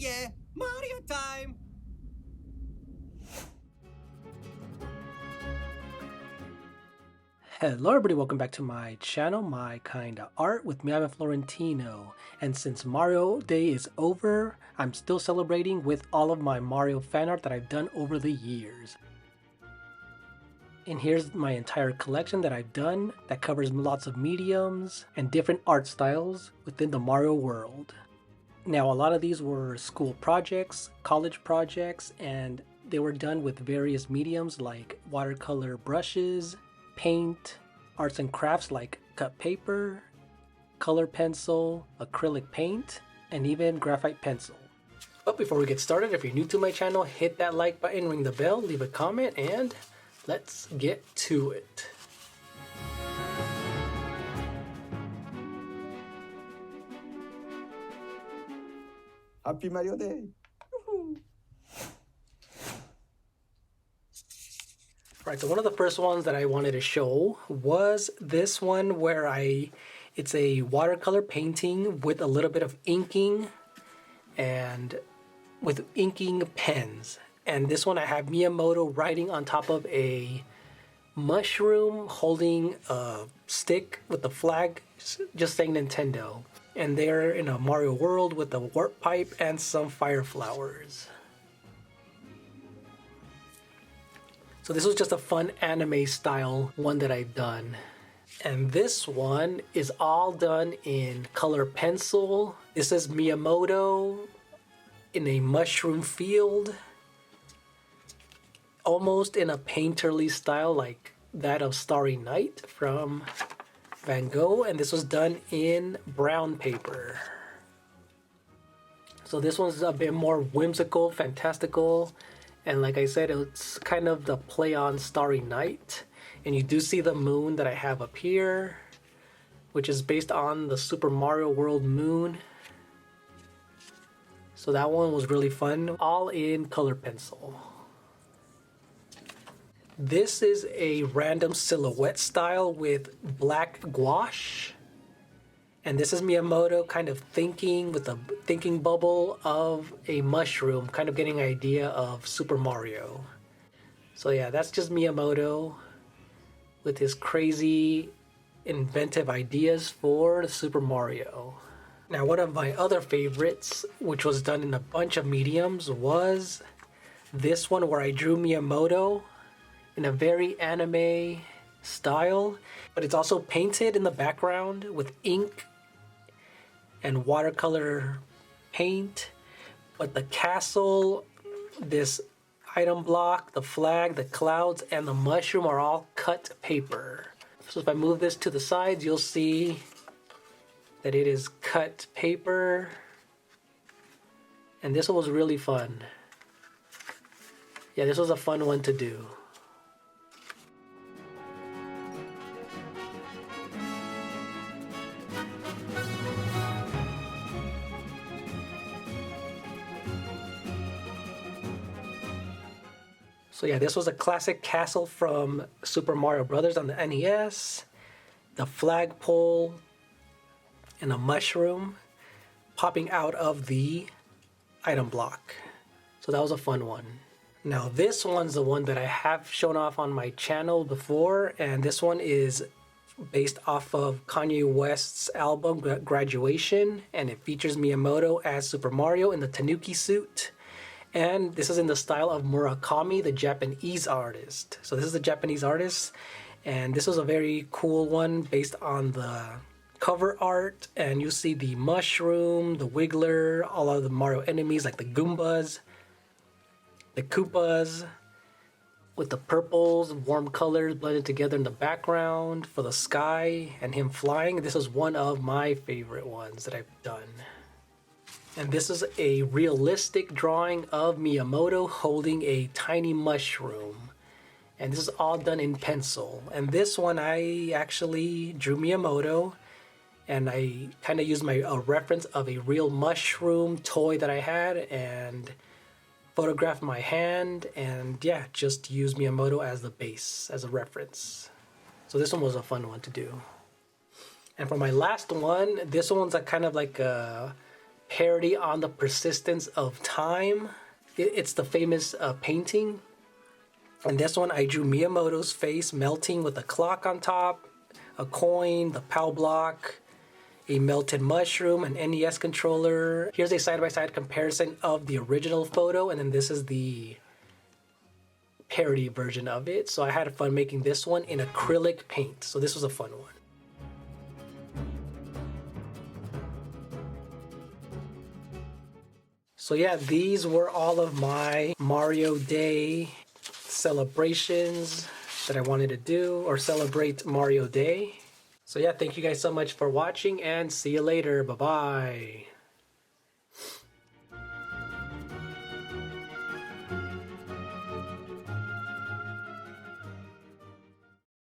yeah, Mario time! Hello everybody, welcome back to my channel, My Kinda Art with me, I'm Florentino. And since Mario Day is over, I'm still celebrating with all of my Mario fan art that I've done over the years. And here's my entire collection that I've done that covers lots of mediums and different art styles within the Mario world. Now a lot of these were school projects, college projects, and they were done with various mediums like watercolor brushes, paint, arts and crafts like cut paper, color pencil, acrylic paint, and even graphite pencil. But before we get started, if you're new to my channel, hit that like button, ring the bell, leave a comment, and let's get to it. Happy Mario Day! Right, so one of the first ones that I wanted to show was this one where it's a watercolor painting with a little bit of inking and with inking pens. And this one I have Miyamoto writing on top of a mushroom holding a stick with the flag just saying Nintendo. And they're in a Mario world with a warp pipe and some fire flowers. So this was just a fun anime style one that I've done. And this one is all done in color pencil. This is Miyamoto in a mushroom field. Almost in a painterly style like that of Starry Night from Van Gogh. And this was done in brown paper. So this one's a bit more whimsical, fantastical. And like I said, it's kind of the play on Starry Night. And you do see the moon that I have up here, which is based on the Super Mario World moon. So that one was really fun, all in color pencil. This is a random silhouette style with black gouache. And this is Miyamoto kind of thinking with a thinking bubble of a mushroom, kind of getting an idea of Super Mario. So yeah, that's just Miyamoto with his crazy inventive ideas for Super Mario. Now one of my other favorites, which was done in a bunch of mediums, was this one where I drew Miyamoto in a very anime style, but it's also painted in the background with ink and watercolor paint. But the castle, this item block, the flag, the clouds, and the mushroom are all cut paper. So if I move this to the sides, you'll see that it is cut paper. And this one was really fun. Yeah, this was a fun one to do. So yeah, this was a classic castle from Super Mario Brothers on the NES. The flagpole and a mushroom popping out of the item block. So that was a fun one. Now this one's the one that I have shown off on my channel before, and this one is based off of Kanye West's album Graduation, and it features Miyamoto as Super Mario in the Tanuki suit. And this is in the style of Murakami, the Japanese artist. So this is a Japanese artist, and this was a very cool one based on the cover art. And you see the mushroom, the wiggler, all of the Mario enemies like the Goombas, the Koopas, with the purples, warm colors blended together in the background for the sky and him flying. This is one of my favorite ones that I've done. And this is a realistic drawing of Miyamoto holding a tiny mushroom. And this is all done in pencil. And this one I actually drew Miyamoto, and I kind of used a reference of a real mushroom toy that I had and photographed my hand, and yeah, just used Miyamoto as the base, as a reference. So this one was a fun one to do. And for my last one, this one's a kind of like a parody on the persistence of time. It's the famous painting. And this one, I drew Miyamoto's face melting with a clock on top, a coin, the PAL block, a melted mushroom, an NES controller. Here's a side-by-side comparison of the original photo, and then this is the parody version of it. So I had fun making this one in acrylic paint. So this was a fun one. So yeah, these were all of my Mario Day celebrations that I wanted to do, or celebrate Mario Day. So yeah, thank you guys so much for watching, and see you later. Bye-bye.